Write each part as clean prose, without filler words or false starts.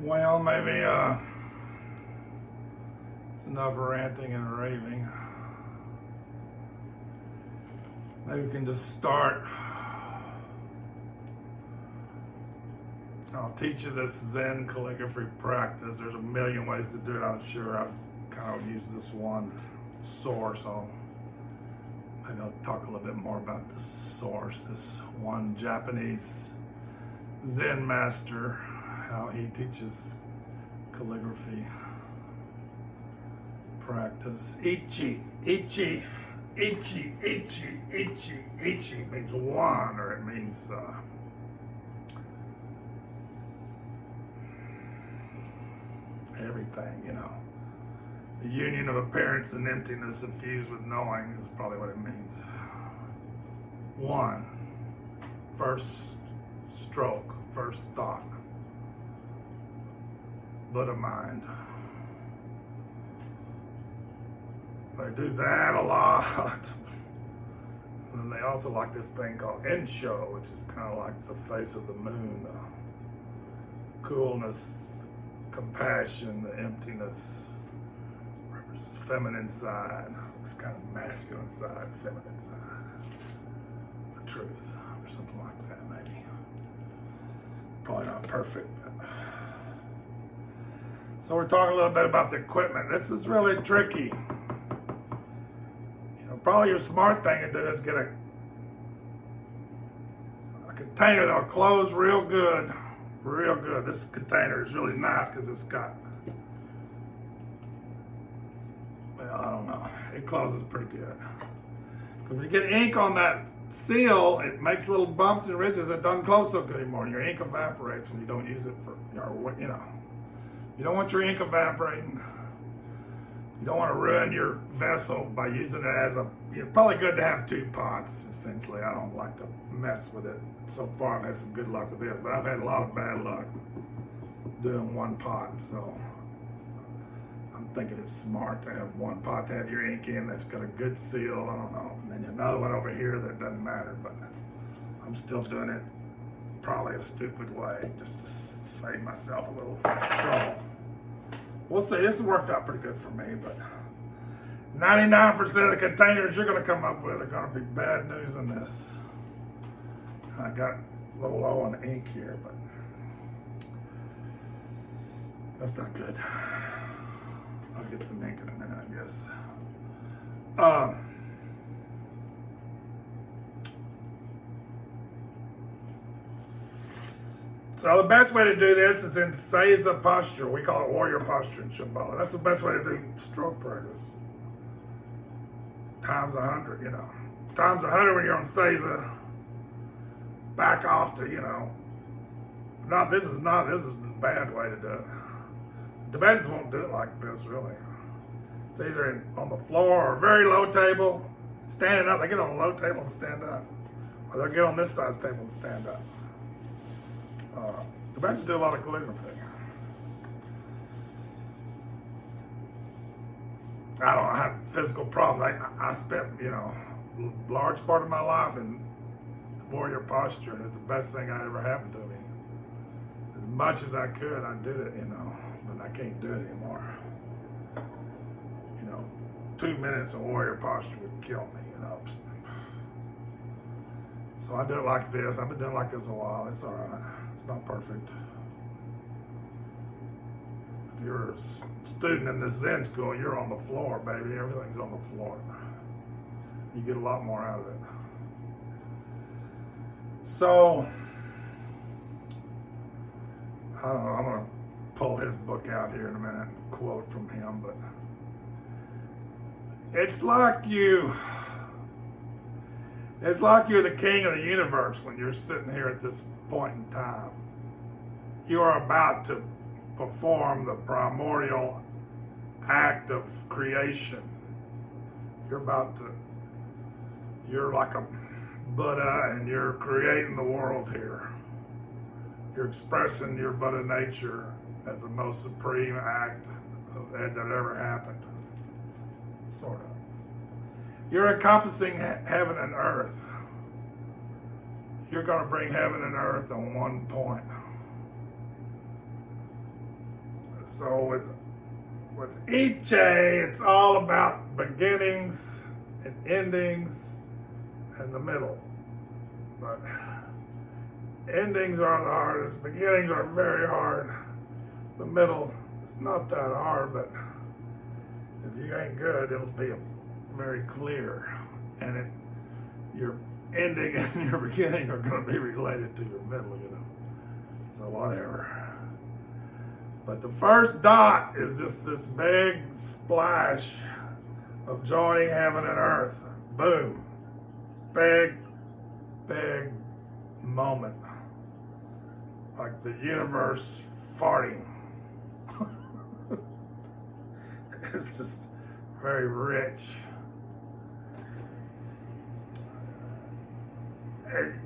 Well, maybe it's enough ranting and raving. Maybe we can just start. I'll teach you this Zen calligraphy practice. There's a million ways to do it, I'm sure. I've kind of used this one source. Maybe I'll talk a little bit more about this source, this one Japanese Zen master, how he teaches calligraphy practice. Ichi, ichi, ichi, ichi, ichi, ichi means one, or it means everything, you know. The union of appearance and emptiness infused with knowing is probably what it means. One, first stroke, first thought, Buddha mind. They do that a lot. And then they also like this thing called Ensho, which is kind of like the face of the moon. The coolness, the compassion, the emptiness, feminine side. It's kind of masculine side, feminine side. The truth, or something like that, maybe. Probably not perfect, but. So we're talking a little bit about the equipment. This is really tricky. Probably your smart thing to do is get a container that'll close real good, real good. This container is really nice because it's got, well, I don't know, it closes pretty good. Because when you get ink on that seal, it makes little bumps and ridges that doesn't close so good anymore. And your ink evaporates when you don't use it for, you know, you don't want your ink evaporating. You don't want to ruin your vessel by using it as a, probably good to have two pots, essentially. I don't like to mess with it. So far I've had some good luck with it, but I've had a lot of bad luck doing one pot. So I'm thinking it's smart to have one pot to have your ink in that's got a good seal, I don't know. And then another one over here that doesn't matter, but I'm still doing it probably a stupid way, just to save myself a little trouble. We'll see, this has worked out pretty good for me, but 99% of the containers you're gonna come up with are gonna be bad news in this. I got a little low on ink here, but that's not good. I'll get some ink in a minute, I guess. So the best way to do this is in Seiza posture. We call it warrior posture in Shambhala. That's the best way to do stroke practice. Times 100, you know. Times 100 when you're on Seiza. Back off to, you know. This is a bad way to do it. Tibetans won't do it like this, really. It's either on the floor or a very low table, standing up. They get on a low table and stand up. Or they'll get on this size table and stand up. Tibetans do a lot of calligraphy. I don't have physical problems. I spent, you know, a large part of my life in warrior posture, and it's the best thing that ever happened to me. As much as I could, I did it, you know, but I can't do it anymore. You know, 2 minutes of warrior posture would kill me, you know. So I do it like this. I've been doing it like this a while. It's all right. It's not perfect. If you're a student in this Zen school, you're on the floor, baby. Everything's on the floor. You get a lot more out of it. So, I don't know. I'm going to pull his book out here in a minute and quote from him, but it's like you're the king of the universe when you're sitting here at this point in time. You are about to perform the primordial act of creation. You're like a Buddha and you're creating the world here. You're expressing your Buddha nature as the most supreme act that ever happened, sort of. You're encompassing heaven and earth. You're going to bring heaven and earth on one point. So with Ichi, it's all about beginnings and endings and the middle. But endings are the hardest. Beginnings are very hard. The middle is not that hard, but if you ain't good, it'll be very clear. And your ending and your beginning are going to be related to your middle, you know. So whatever. But the first dot is just this big splash of joining heaven and earth. Boom. Big moment. Like the universe farting. It's just very rich. And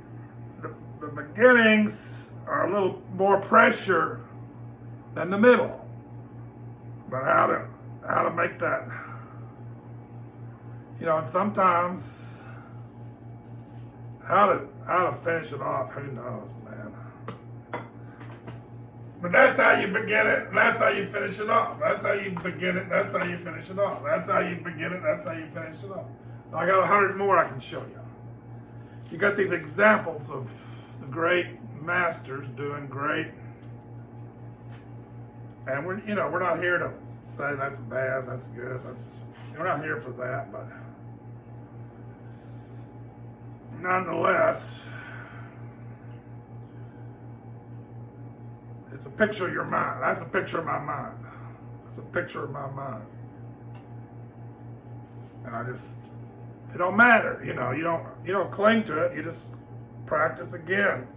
the beginnings are a little more pressure than the middle. But how to make that, you know, and sometimes how to finish it off, who knows, man. But that's how you begin it, and that's how you finish it off. That's how you begin it, that's how you finish it off. That's how you begin it, that's how you finish it off. I got 100 more I can show you. You got these examples of the great masters doing great. And we're not here to say that's bad, that's good, we're not here for that, but nonetheless, it's a picture of your mind. That's a picture of my mind. It's a picture of my mind. And it don't matter, you know, you don't cling to it, you just practice again.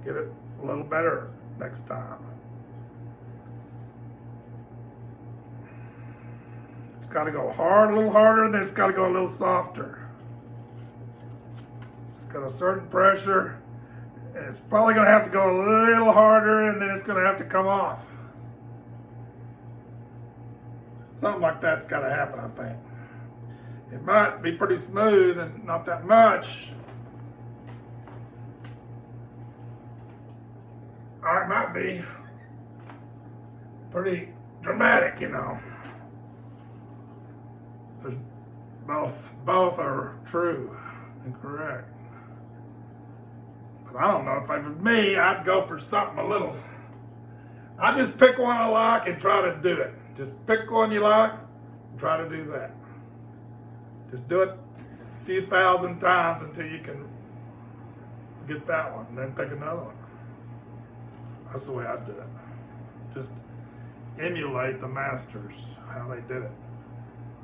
Get it a little better next time. It's got to go hard, a little harder, and then it's got to go a little softer. It's got a certain pressure, and it's probably going to have to go a little harder, and then it's going to have to come off. Something like that's got to happen, I think. It might be pretty smooth and not that much. Or it might be pretty dramatic, you know. There's both are true and correct. But I don't know, if it was me, I'd go for something a little. I just pick one I like and try to do it. Just pick one you like and try to do that. Just do it a few thousand times until you can get that one, and then pick another one. That's the way I do it. Just emulate the masters, how they did it.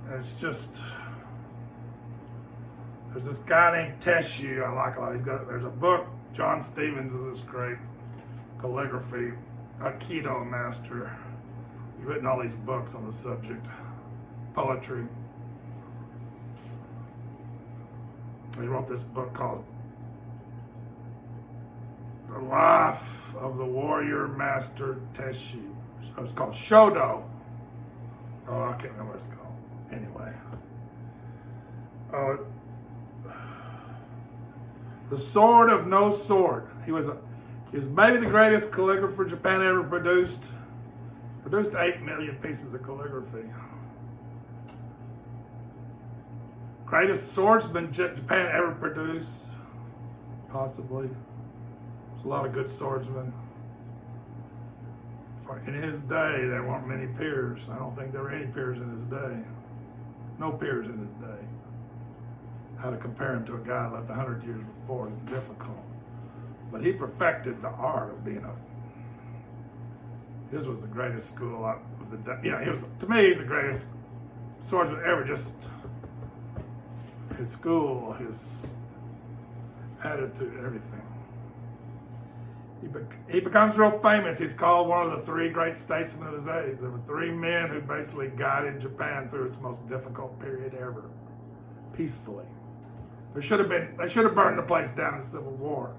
And it's just, there's this guy named Teshu I like a lot. There's a book, John Stevens is this great calligraphy, Aikido master. He's written all these books on the subject, poetry. He wrote this book called The Life of the Warrior Master Teshu. So it's called Shodo. Oh, I can't remember what it's called. Anyway. The Sword of No Sword. He was maybe the greatest calligrapher Japan ever produced. Produced 8 million pieces of calligraphy. Greatest swordsman Japan ever produced. Possibly. There's a lot of good swordsmen. In his day, there weren't many peers. I don't think there were any peers in his day. No peers in his day. How to compare him to a guy lived 100 years before is difficult. But he perfected the art of being his was the greatest school of the day. You know, to me, he's the greatest swordsman ever. Just his school, his attitude, everything. He becomes real famous. He's called one of the 3 great statesmen of his age. There were 3 men who basically guided Japan through its most difficult period ever, peacefully. They should have burned the place down in the Civil War.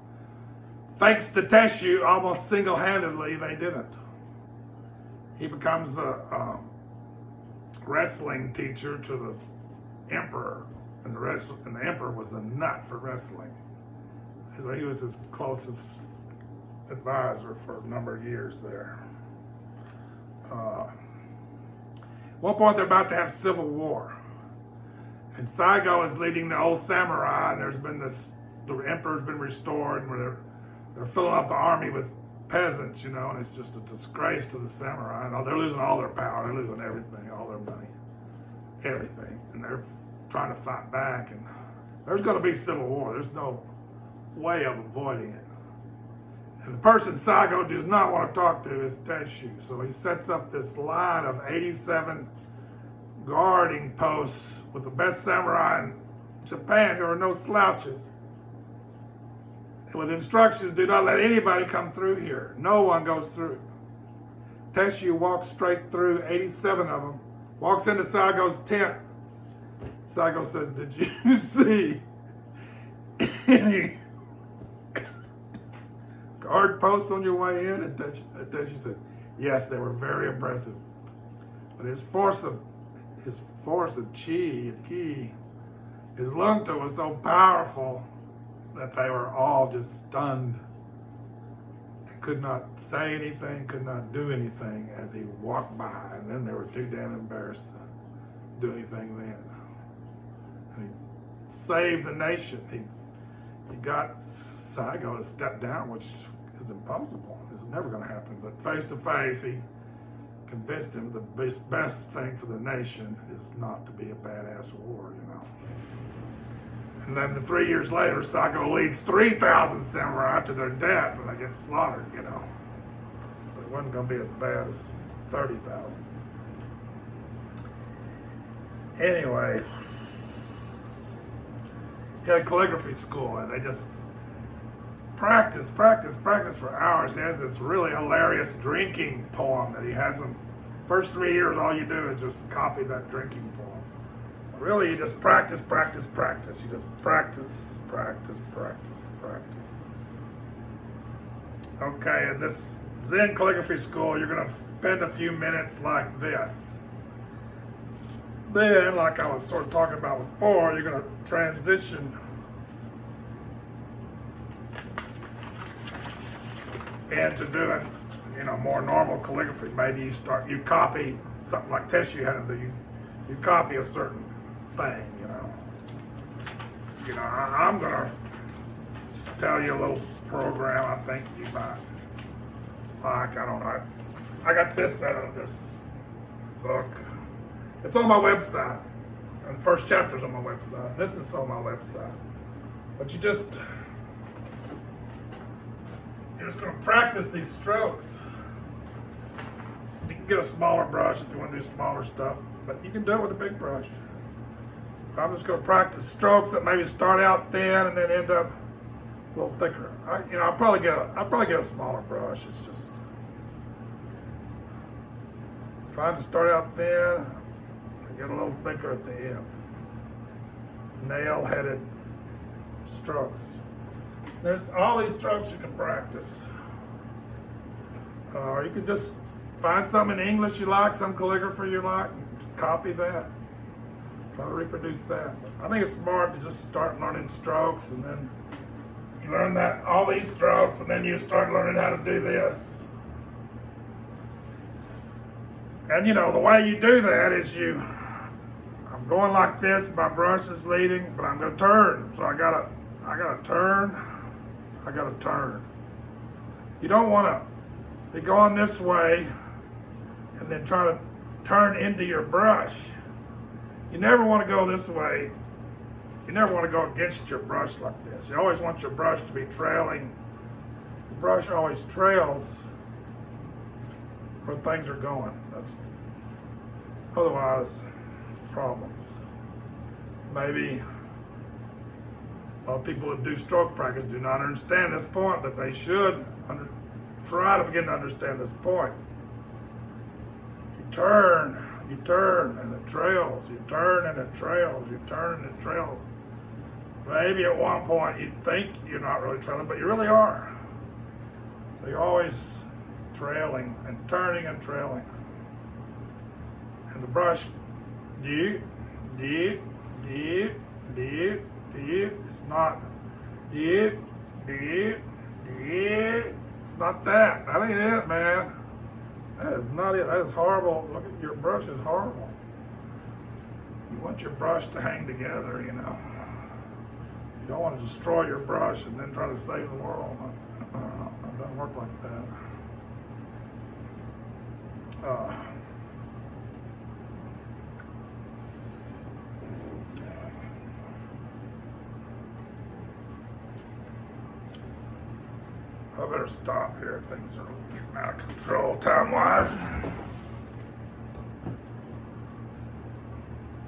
Thanks to Teshu, almost single-handedly, they didn't. He becomes the wrestling teacher to the emperor, and the emperor was a nut for wrestling. So he was his closest advisor for a number of years there. At one point, they're about to have civil war. And Saigo is leading the old samurai, and the emperor's been restored, where they're filling up the army with peasants, and it's just a disgrace to the samurai. And they're losing all their power, they're losing everything, all their money, everything. And they're trying to fight back, and there's going to be civil war. There's no way of avoiding it. And the person Saigo does not want to talk to is Teshu. So he sets up this line of 87 guarding posts with the best samurai in Japan who are no slouches. And with instructions, do not let anybody come through here. No one goes through. Teshu walks straight through, 87 of them, walks into Saigo's tent. Saigo says, did you see any guard posts on your way in? And Teshu said, yes, they were very impressive. But his force of chi, his lungta was so powerful that they were all just stunned. They could not say anything, could not do anything as he walked by. And then they were too damn embarrassed to do anything then. And he saved the nation. He got Saigo to step down, which is impossible. It's never going to happen. But face to face, he convinced him the best thing for the nation is not to be a badass war, And then 3 years later, Saigo leads 3,000 samurai to their death when they get slaughtered, But it wasn't going to be as bad as 30,000. Anyway, he had a calligraphy school, and they just practice for hours. He has this really hilarious drinking poem that he has them. First 3 years, all you do is just copy that drinking poem. Really, you just practice. You just practice. Okay, in this Zen Calligraphy school, you're going to spend a few minutes like this. Then, like I was sort of talking about before, you're going to transition into doing, more normal calligraphy. Maybe you copy something like Teshu had to do. You copy a certain thing, I'm gonna tell you a little program I think you might like. I don't know. I got this out of this book. It's on my website. And the first chapter's on my website. This is on my website. But you're just going to practice these strokes. You can get a smaller brush if you want to do smaller stuff, but you can do it with a big brush. I'm just going to practice strokes that maybe start out thin and then end up a little thicker. I'll probably get a smaller brush. It's just trying to start out thin and get a little thicker at the end. Nail-headed strokes. There's all these strokes you can practice. Or you can just find something in English you like, some calligraphy you like, and copy that. Try to reproduce that. I think it's smart to just start learning strokes, and then you learn all these strokes, and then you start learning how to do this. And the way you do that is I'm going like this, my brush is leading, but I'm going to turn. So I gotta turn. You don't want to be going this way and then try to turn into your brush. You never want to go this way. You never want to go against your brush like this. You always want your brush to be trailing. The brush always trails where things are going. Otherwise, problems. Maybe a lot of people that do stroke practice do not understand this point, but they should try to begin to understand this point. You turn, and it trails. You turn, and it trails. You turn, and it trails. Maybe at one point you think you're not really trailing, but you really are. So you're always trailing and turning and trailing. And the brush, it's not it's not that. That ain't it, man. That is not it. That is horrible. Look at your brush is horrible. You want your brush to hang together, you know. You don't want to destroy your brush and then try to save the world. It doesn't work like that. I better stop here. Things are getting out of control time-wise.